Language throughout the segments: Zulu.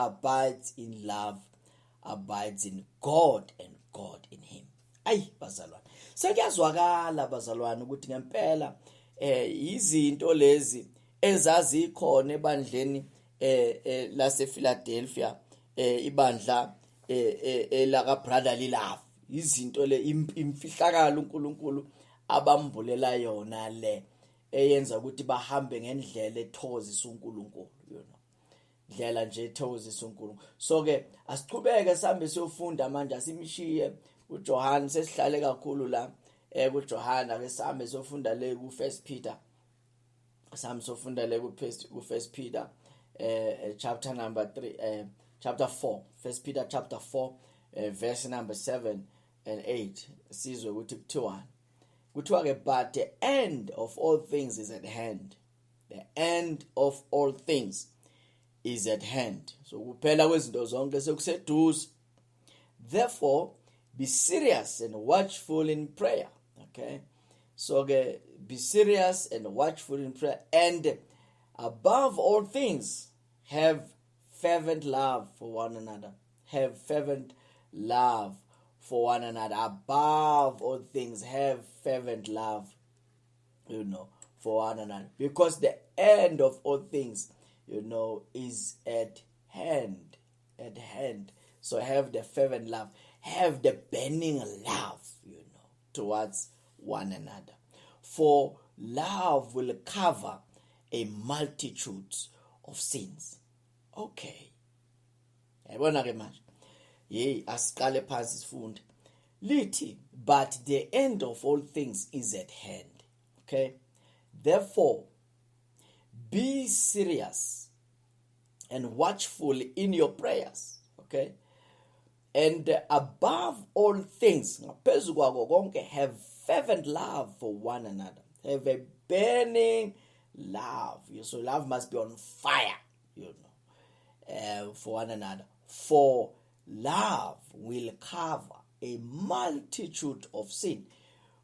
abides in love abides in God and God in him. Ayi bazalwane, sekuyazwakala bazalwane ukuthi ngempela izinto lezi ezazikhona ebandleni lase Philadelphia, ibandla la ka brotherly love, izinto le imfihlakalo uNkulunkulu abamvulela yona le eyenza ukuthi bahambe ngendlela ethokozisa uNkulunkulu, ndlela nje ethokozisa uNkulunkulu. So ke asichubeke sihambe siyofunda manje, asimishiye uJohn, sesihlale kakhulu la kuJohana, ke sihambe siyofunda le ku First Peter, sihambe siyofunda le ku First Peter chapter number 3, chapter 4, First Peter chapter 4, verse number 7 and 8. Sizwe ukuthi kuthiwa ke, but the end of all things is at hand. The end of all things is at hand. So kuphela kwezinto zonke sekuseduze. Therefore be serious and watchful in prayer. Okay, so be serious and watchful in prayer, and above all things have fervent love for one another. Have fervent love for one another. Above all things, have fervent love, for one another. Because the end of all things, is at hand. At hand. So have the fervent love. Have the burning love, towards one another. For love will cover a multitude of sins. Okay. Yabona ke manje. Asiqale phansi sifunde. Lithi, but the end of all things is at hand. Okay? Therefore, be serious and watchful in your prayers. Okay? And above all things, ngaphezu kwako konke, have fervent love for one another. Have a burning love. So love must be on fire, for one another. For love will cover a multitude of sin.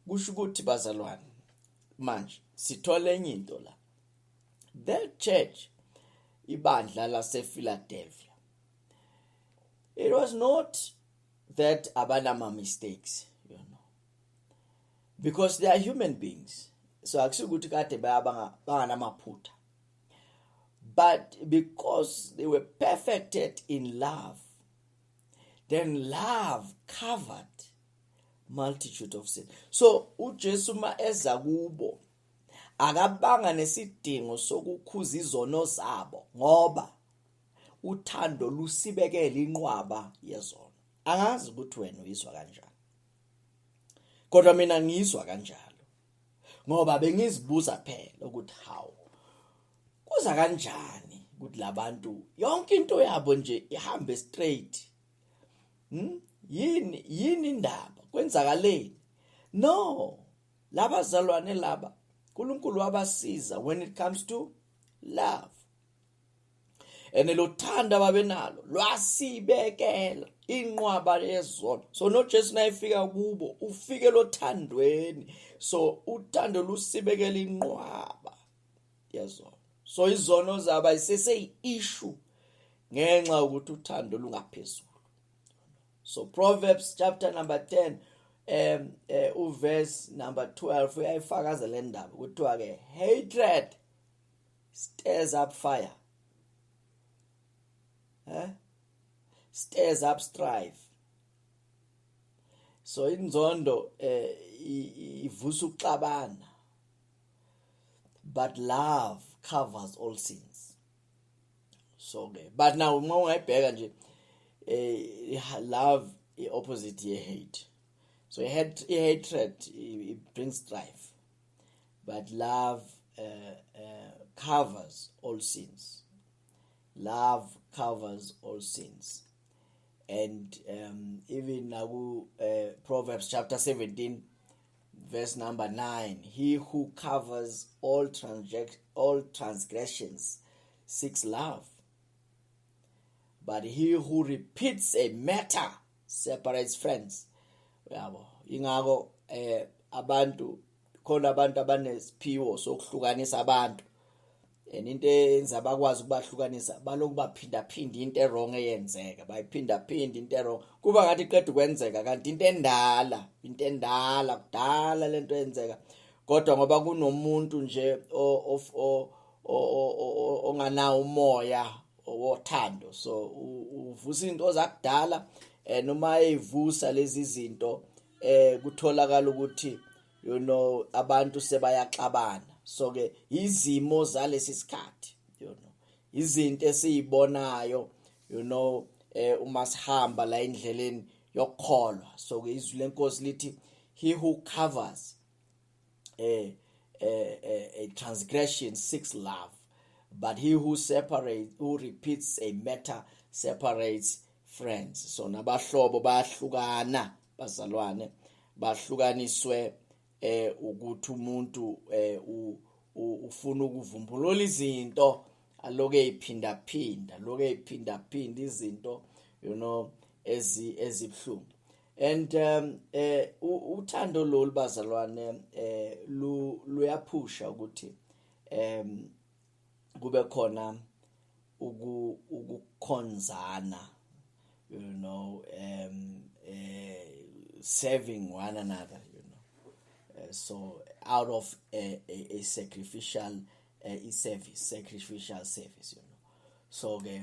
Kusho ukuthi bazalwane, manje sithole enye into la. The church, ibandla lase Philadelphia, it was not that abanama mistakes, because they are human beings. So akusukuthi kade banganamaphutha. But because they were perfected in love, then love covered multitude of sin. So uJesu ma eza kubo akabanga nesidingo sokukhuza izono zabo, ngoba uthando lusibekela inqwaba yezono. Angazi ukuthi wena uyizwa kanjani, kodwa mina ngizwa kanjalo, ngoba bengizibuza phela ukuthi hawu kuza kanjani ukuthi labantu yonke into yabo nje ihambe straight. Yini indaba, kwenzakaleni? No, labazalwane laba uNkulunkulu wabasiza when it comes to love. And lo thanda babenalo lwasibekela inqwaba yezono. So no Jesu nayifika kubo ufike lo thandweni, so uthando lusibekela inqwaba yezono. So izono zaba isese issue ngenxa ukuthi uthando lungaphezulu. So Proverbs chapter number 10, verse number 12, uyayifakaza le ndaba kuthiwa ke, hatred stirs up fire, stirs up strife. So inzondo ivusa ukuxabana, but love covers all sins. So but now uma ungayibheka nje, love is opposite to hate. So hatred it brings strife, but love covers all sins. Love covers all sins. And even now, Proverbs chapter 17, verse number 9, he who covers all transgressions seeks love, but he who repeats a matter separates friends. Yabo ingako abantu khona abantu abanesiphiwo sokuhlukanisa abantu, and into eyenza bakwazi ukubahlukanisa baloku baphinda into errong eyenzeka bayiphinda into errong kuba ngathi iqeda ukwenzeka kanti into endala kudala lento yenzeka kodwa ngoba kunomuntu nje onganawo umoya wothando so uvusa into zakudala noma eyivusa lezi zinto kutholakala ukuthi abantu sebayaxabana so ke izimo zalesi sikhathi izinto esizibonayo uma sihamba la endleleni yokukholwa so ke izwi lenkosi lithi he who covers a transgression seeks love but he who repeats a matter separates friends so nabahlobo bayahlukana bazalwane bahlukaniswe ukuthi umuntu ufuna ukuvumbulula izinto aloke eyiphinda izinto ezibhlungu and uthando lolu bazalwane luyaphusha ukuthi kube khona ukukhonzana serving one another so out of a sacrificial sacrificial service so ke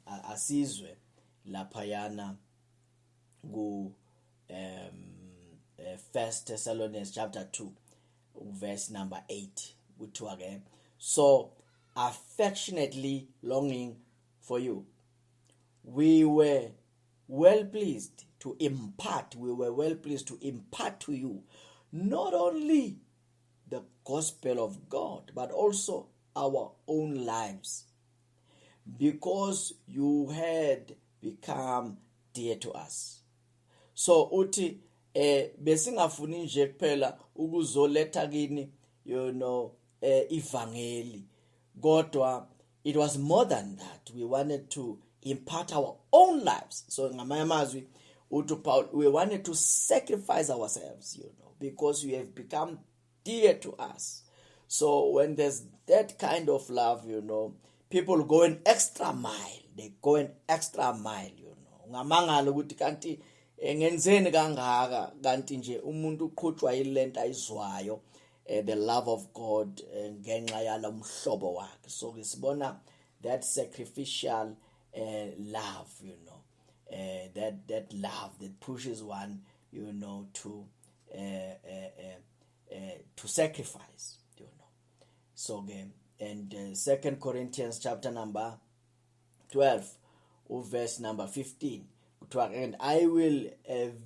asizwe laphayana ku 1 Thessalonians chapter 2 verse number 8 kuthiwa ke so affectionately longing for you we were well pleased to impart to you not only the gospel of God but also our own lives because you had become dear to us so uthi besingafuni nje kuphela ukuzoletha kini ivangeli kodwa it was more than that we wanted to impart our own lives so ngamanye amazwi uthi Paul we wanted to sacrifice ourselves because you have become dear to us so when there's that kind of love people go an extra mile they go an extra mile ungamangala ukuthi kanti ngenzeni kangaka kanti nje umuntu uqhutshwa yilento ayizwayo the love of God ngenxa yalo mhlobo wakhe so sibona that sacrificial love that love that pushes one to sacrifice so again and 2 Corinthians chapter number 12 verse number 15 and I will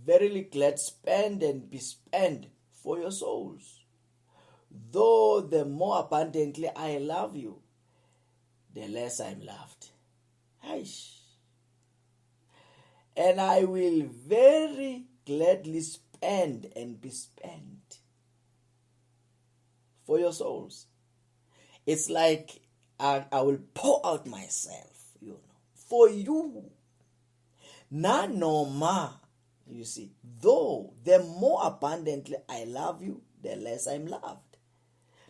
verily glad spend and be spent for your souls though the more abundantly I love you the less I'm loved and I will very gladly spend and be spent for your souls. It's like I will pour out myself, for you. Nanoma, you see, though the more abundantly I love you, the less I'm loved.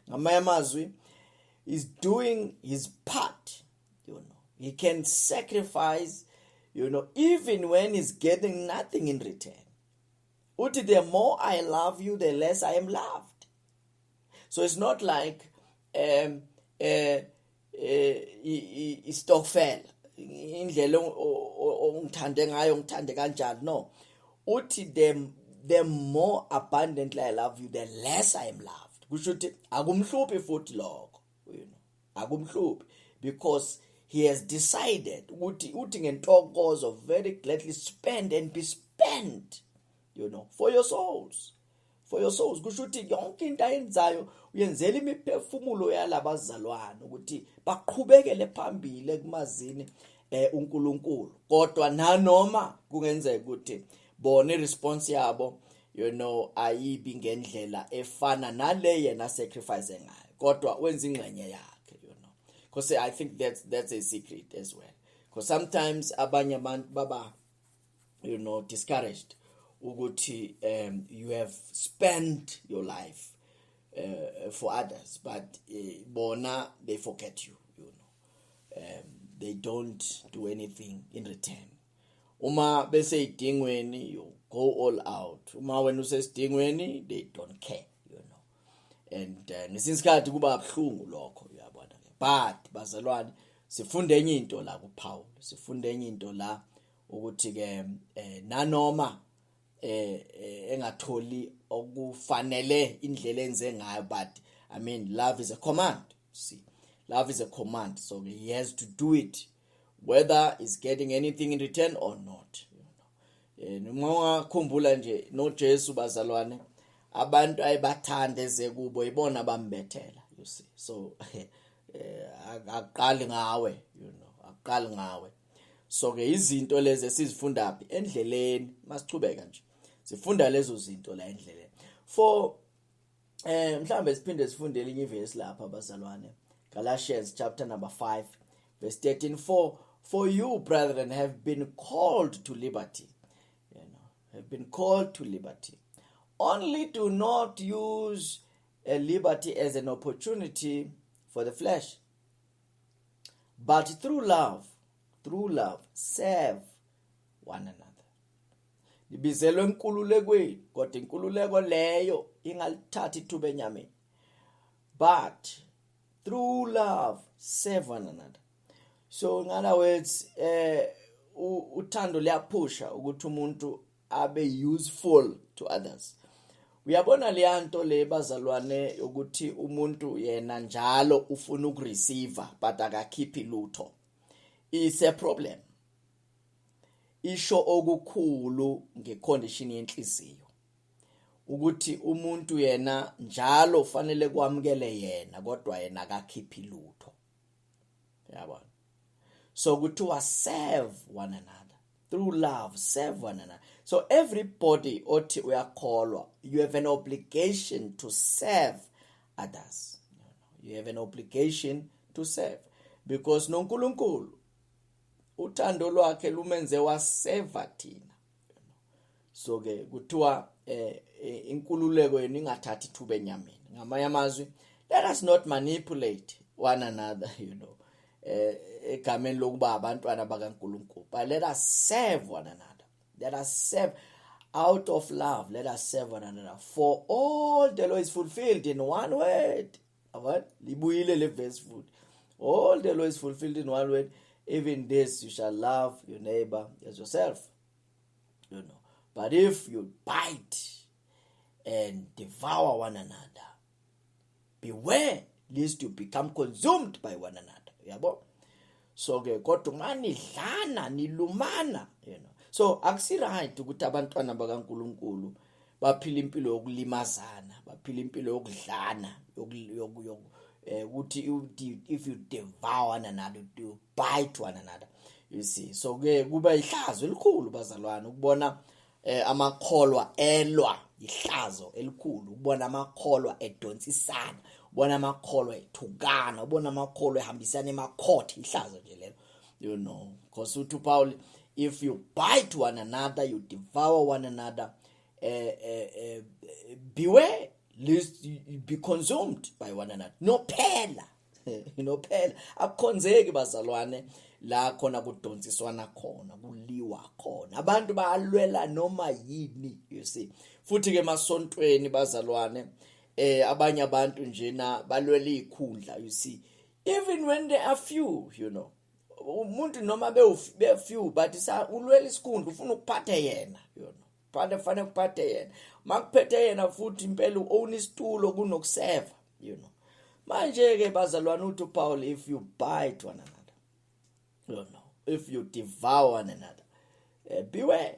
Ngamazwi is doing his part, He can sacrifice, even when he's getting nothing in return. Uti, the more I love you, the less I am loved. So it's not like istokfela indlela ongithande ngayo ngithande kanjani no uthi the more abundantly I love you the less I am loved kusho ukuthi akumhluphi futhi lokho akumhluphi because he has decided uthi ngentokozo very gladly spend and be spent for your souls kusho ukuthi yonke into ayenzayo uyenzela imiphefumulo yalabazalwane ukuthi baqhubekele phambili kumazini uNkulunkulu kodwa nanoma kungenzeka ukuthi bona response yabo ayibi ngendlela efana nale yena sacrifice ngayo kodwa wenza ingxenye yakhe because I think that's a secret as well because sometimes abanye abantu baba discouraged ukuthi you have spent your life for others, but bona they forget you, they don't do anything in return. Uma bese idingweni, you go all out. Uma wena usesidingweni, they don't care, and ngesinye isikhathi kuba buhlungu lokho, uyabona ke. But bazalwane, sifunde enye into la kuPaul, sifunde enye into la ukuthi ke nanoma engatholi okufanele indlela enze ngayo, but I mean love is a command. See, love is a command, so he has to do it whether he's getting anything in return or not. Noma khumbula nje no Jesu bazalwane, abantu ayibathande kubo ibona bambethela, you see. So aqali ngawe, aqali ngawe. So ke izinto lezi sizifunda phi endleleni, masichubeka nje sifunda lezo zinto la endleleni. For mhlambe siphinde sifundele inye ivesi lapha bazalwane, Galatians chapter number 5 verse 13, for you brethren have been called to liberty, have been called to liberty. Only do not use a liberty as an opportunity for the flesh, but through love serve one another. Libizelwe enkululekweni, kodwa inkululeko leyo ingalithathi ithuba enyameni, but through love serve one another. So in other words, uthando liyaphusha ukuthi umuntu abe useful to others. Uyabona leyanto le bazalwane ukuthi umuntu yena njalo ufuna ukureceive but akakhiphi lutho. It's a problem. Isho okukhulu ngecondition yenhliziyo ukuthi umuntu yena njalo ufanele kwamukele yena kodwa yena akakhiphi lutho. Yabona? So kuthiwa serve one another. Through love serve one another. So everybody othi uyakholwa, you have an obligation to serve others. You have an obligation to serve, because noNkulunkulu uthando lwakhe lumenze waseva thina. So ke kuthiwa inkululeko yenu ingathathi ithuba enyameni. Ngamanye amazwi, let us not manipulate one another, egameni lokuba abantwana bakaNkulunkulu, but let us serve one another. Let us serve out of love. Let us serve one another. For all the law is fulfilled in one word. What? Libuyile le verse food. All the law is fulfilled in one word. Even this, you shall love your neighbor as yourself. But if you bite and devour one another, beware lest you become consumed by one another. Yabo? So ke kodwa mani dlana nilumana, So akusi right ukuthi abantwana bakaNkulunkulu baphila impilo yokulimazana, baphila impilo yokudlana, ukuthi if you devour one another, you bite one another. You see, so ke kuba ihlazo elikhulu bazalwane ukubona amakholwa elwa, ihlazo elikhulu ukubona amakholwa edonsisana, ubona amakholwa ethukana, ubona amakholwa ehambisana emakhotha, ihlazo nje lelo, because uthi Paul, if you bite one another, you devour one another, beware lest you be consumed by one another. No phela akukhonzeki bazalwane la khona kudonsiswana khona, kuliwa khona, abantu bayalwela noma yini, you see. Futhi ke masontweni bazalwane abanye abantu njena balwela ikhundla, you see, even when they are few, umuntu noma be few but ulwela isikhundla ufuna ukuphathe yena, fanele kuphathe yena, makuphethe yena futhi impela own isitulo kunokuseva, manje ke bazalwane uthi Paul, if you bite one another, if you devour one another, beware,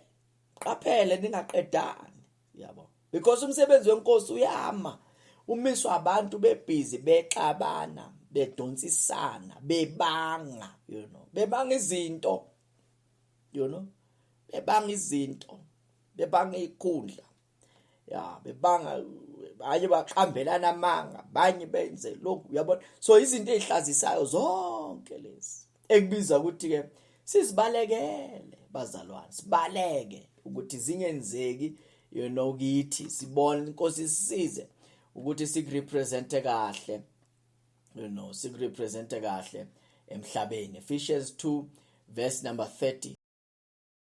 qaphele ningaqedani, yabo, because umsebenzi wenkosi uyama, umiswa abantu bebhizi bexabana, bedonsisana, bebanga, bebanga izinto, bebanga izinto, bebanga ikhundla, bebanga, abanye baqambelana amanga, abanye benze lokhu, uyabona. So izinto ezihlazisayo zonke lezi ekubiza ukuthi ke sizibalekele bazalwane, sibaleke ukuthi zingenzeki, kithi sibone inkosi isisize ukuthi sikurepresente kahle, sikurepresente kahle emhlabeni. Ephesians 2 verse number 30